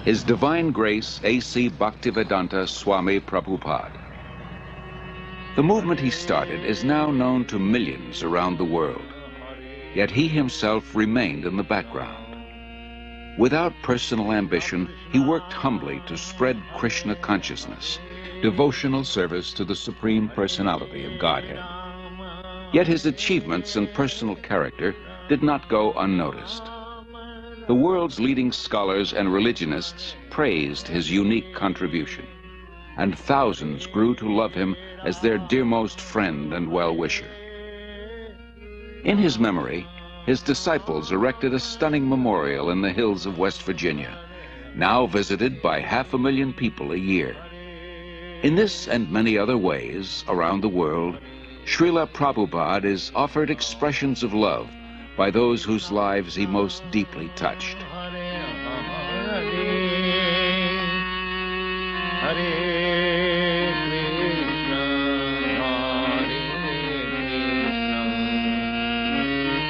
His Divine Grace A.C. Bhaktivedanta Swami Prabhupada. The movement he started is now known to millions around the world, yet he himself remained in the background. Without personal ambition, he worked humbly to spread Krishna consciousness, devotional service to the Supreme Personality of Godhead. Yet his achievements and personal character did not go unnoticed. The world's leading scholars and religionists praised his unique contribution, and thousands grew to love him as their dearmost friend and well-wisher. In his memory, his disciples erected a stunning memorial in the hills of West Virginia, now visited by 500,000 people a year. In this and many other ways around the world, Srila Prabhupada is offered expressions of love by those whose lives he most deeply touched.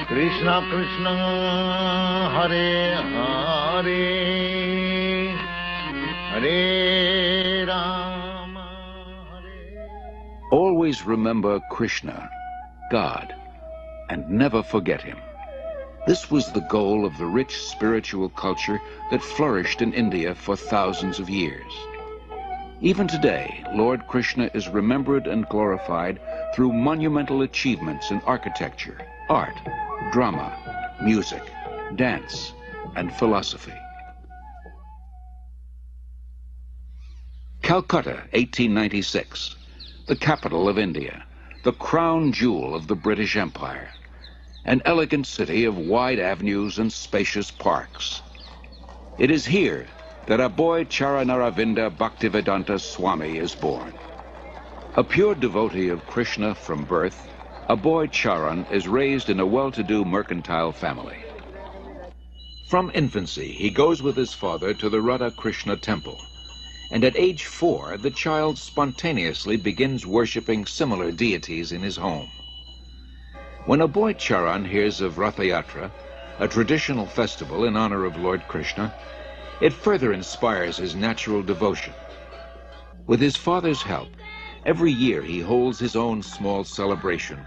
Krishna Krishna Hare Hare Hare Rama Hare. Always remember Krishna, God, and never forget him. This was the goal of the rich spiritual culture that flourished in India for thousands of years. Even today, Lord Krishna is remembered and glorified through monumental achievements in architecture, art, drama, music, dance, and philosophy. Calcutta, 1896, the capital of India, the crown jewel of the British Empire, an elegant city of wide avenues and spacious parks. It is here that Aboy Charanaravinda Bhaktivedanta Swami is born. A pure devotee of Krishna from birth, Aboy Charan is raised in a well-to-do mercantile family. From infancy, he goes with his father to the Radha Krishna temple, and at age 4, the child spontaneously begins worshipping similar deities in his home. When Aboy Charan hears of Ratha Yatra, a traditional festival in honor of Lord Krishna, it further inspires his natural devotion. With his father's help, every year he holds his own small celebration,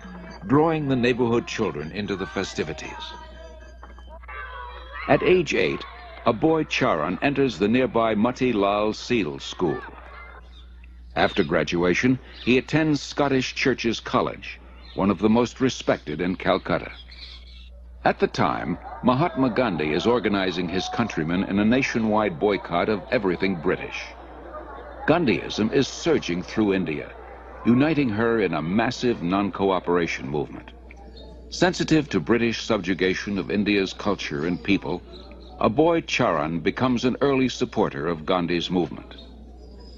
drawing the neighborhood children into the festivities. At age 8, Aboy Charan enters the nearby Mati Lal Seal School. After graduation, he attends Scottish Churches College, one of the most respected in Calcutta. At the time, Mahatma Gandhi is organizing his countrymen in a nationwide boycott of everything British. Gandhiism is surging through India, uniting her in a massive non-cooperation movement. Sensitive to British subjugation of India's culture and people, Aboy Charan becomes an early supporter of Gandhi's movement.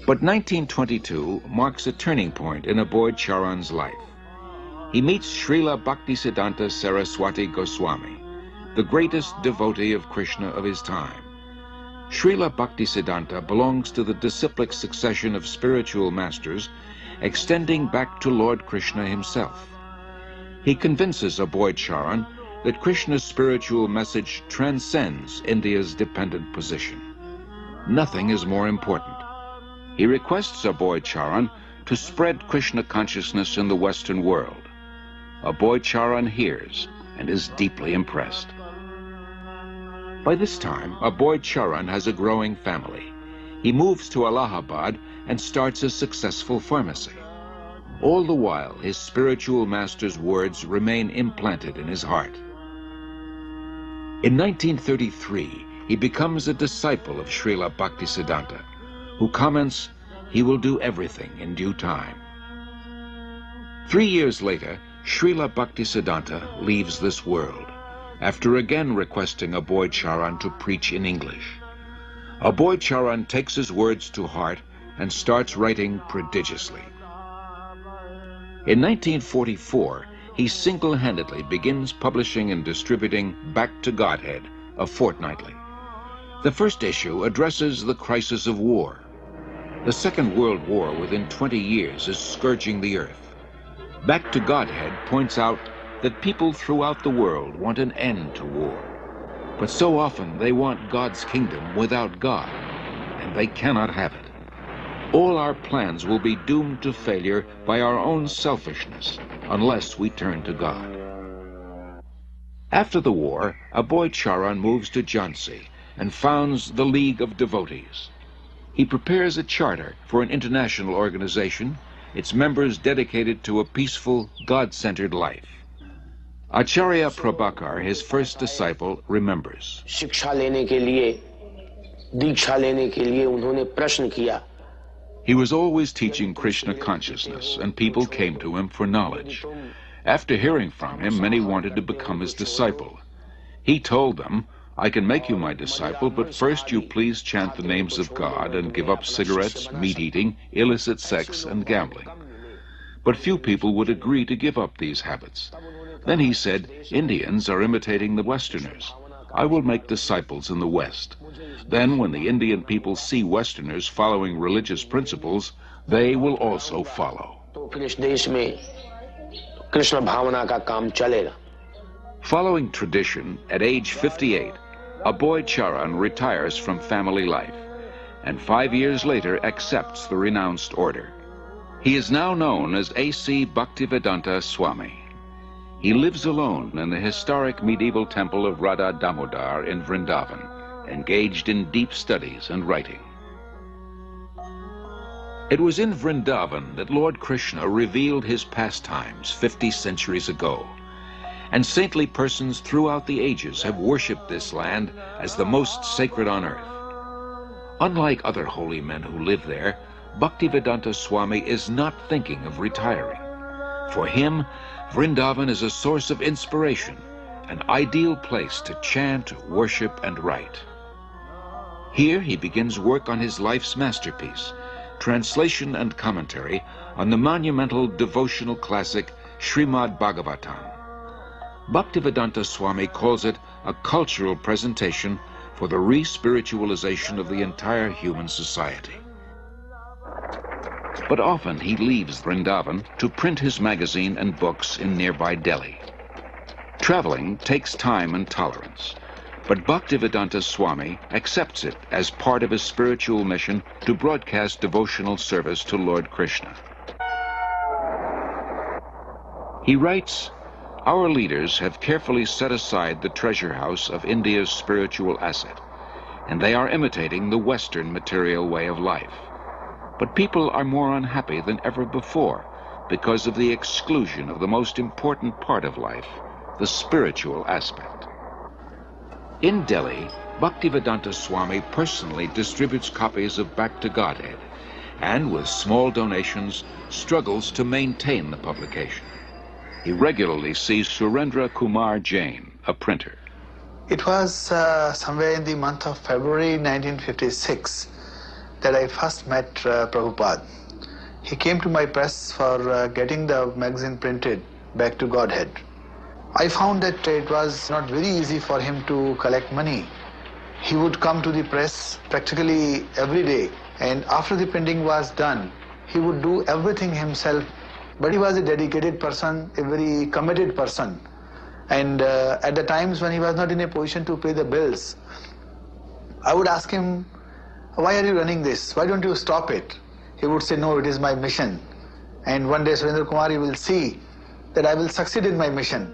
But 1922 marks a turning point in Aboy Charan's life. He meets Srila Bhaktisiddhanta Saraswati Goswami, the greatest devotee of Krishna of his time. Srila Bhaktisiddhanta belongs to the disciplic succession of spiritual masters extending back to Lord Krishna himself. He convinces Aboy Charan that Krishna's spiritual message transcends India's dependent position. Nothing is more important. He requests Aboy Charan to spread Krishna consciousness in the Western world. Aboy Charan hears and is deeply impressed. By this time, Aboy Charan has a growing family. He moves to Allahabad and starts a successful pharmacy. All the while, his spiritual master's words remain implanted in his heart. In 1933, he becomes a disciple of Srila Bhaktisiddhanta, who comments, "He will do everything in due time." 3 years later, Srila Bhaktisiddhanta leaves this world, after again requesting Aboy Charan to preach in English. Aboy Charan takes his words to heart and starts writing prodigiously. In 1944, he single-handedly begins publishing and distributing Back to Godhead, a fortnightly. The first issue addresses the crisis of war. The Second World War within 20 years is scourging the earth. Back to Godhead points out that people throughout the world want an end to war. But so often they want God's kingdom without God, and they cannot have it. All our plans will be doomed to failure by our own selfishness unless we turn to God. After the war, a boy Charan moves to Jhansi and founds the League of Devotees. He prepares a charter for an international organization, its members dedicated to a peaceful, God-centered life. Acharya Prabhakar, his first disciple, remembers. शिक्षा लेने के लिए, दीक्षा लेने के लिए उन्होंने प्रश्न किया. He was always teaching Krishna consciousness, and people came to him for knowledge. After hearing from him, many wanted to become his disciple. He told them, I can make you my disciple, but first you please chant the names of God and give up cigarettes, meat-eating, illicit sex, and gambling. But few people would agree to give up these habits. Then he said, Indians are imitating the Westerners. I will make disciples in the West. Then when the Indian people see Westerners following religious principles, they will also follow. Following tradition, at age 58, a boy Charan retires from family life, and 5 years later accepts the renounced order. He is now known as A.C. Bhaktivedanta Swami. He lives alone in the historic medieval temple of Radha Damodar in Vrindavan, engaged in deep studies and writing. It was in Vrindavan that Lord Krishna revealed his pastimes 50 centuries ago, and saintly persons throughout the ages have worshipped this land as the most sacred on earth. Unlike other holy men who live there, Bhaktivedanta Swami is not thinking of retiring. For him, Vrindavan is a source of inspiration, an ideal place to chant, worship, and write. Here he begins work on his life's masterpiece, translation and commentary on the monumental devotional classic Srimad Bhagavatam. Bhaktivedanta Swami calls it a cultural presentation for the re-spiritualization of the entire human society. But often he leaves Vrindavan to print his magazine and books in nearby Delhi. Traveling takes time and tolerance, but Bhaktivedanta Swami accepts it as part of his spiritual mission to broadcast devotional service to Lord Krishna. He writes, Our leaders have carefully set aside the treasure house of India's spiritual asset, and they are imitating the Western material way of life. But people are more unhappy than ever before because of the exclusion of the most important part of life, the spiritual aspect. In Delhi, Bhaktivedanta Swami personally distributes copies of Back to Godhead, and with small donations, struggles to maintain the publication. He regularly sees Surendra Kumar Jain, a printer. It was somewhere in the month of February 1956 that I first met Prabhupada. He came to my press for getting the magazine printed, Back to Godhead. I found that it was not very easy for him to collect money. He would come to the press practically every day, and after the printing was done, he would do everything himself. But he was a dedicated person, a very committed person. And at the times when he was not in a position to pay the bills, I would ask him, why are you running this? Why don't you stop it? He would say, no, it is my mission. And one day Surendra Kumar, you will see that I will succeed in my mission.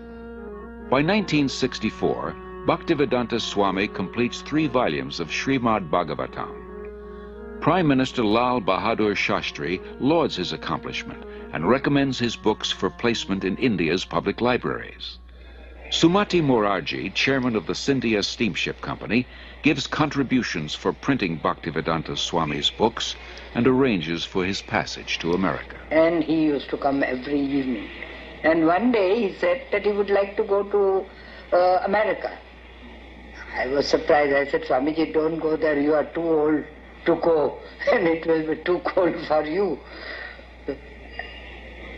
By 1964, Bhaktivedanta Swami completes 3 volumes of Srimad Bhagavatam. Prime Minister Lal Bahadur Shastri lauds his accomplishment and recommends his books for placement in India's public libraries. Sumati Morarji, chairman of the Scindia Steamship Company, gives contributions for printing Bhaktivedanta Swami's books and arranges for his passage to America. And he used to come every evening. And one day he said that he would like to go to America. I was surprised. I said, Swamiji, don't go there. You are too old to go, and it will be too cold for you.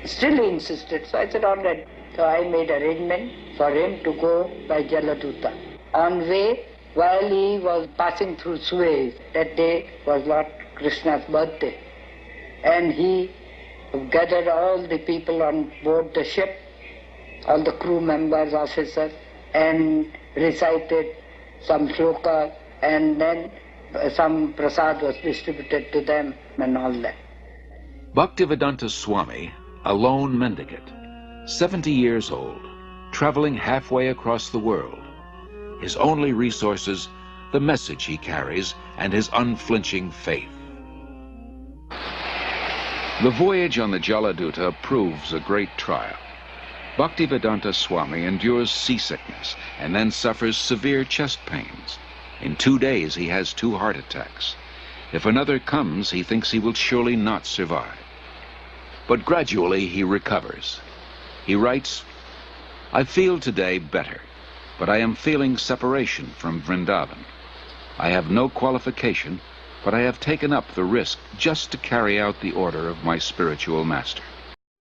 Still he insisted. So I said, all right. So I made arrangement for him to go by Jaladuta. On way, while he was passing through Suez, that day was Lord Krishna's birthday, and he gathered all the people on board the ship, all the crew members, officers, and recited some shlokas, and then some prasad was distributed to them and all that. Bhaktivedanta Swami, a lone mendicant, 70 years old, traveling halfway across the world. His only resources, the message he carries and his unflinching faith. The voyage on the Jaladuta proves a great trial. Bhaktivedanta Swami endures seasickness and then suffers severe chest pains. In 2 days he has 2 heart attacks. If another comes, he thinks he will surely not survive. But gradually he recovers. He writes, "I feel today better, but I am feeling separation from Vrindavan. I have no qualification, but I have taken up the risk just to carry out the order of my spiritual master."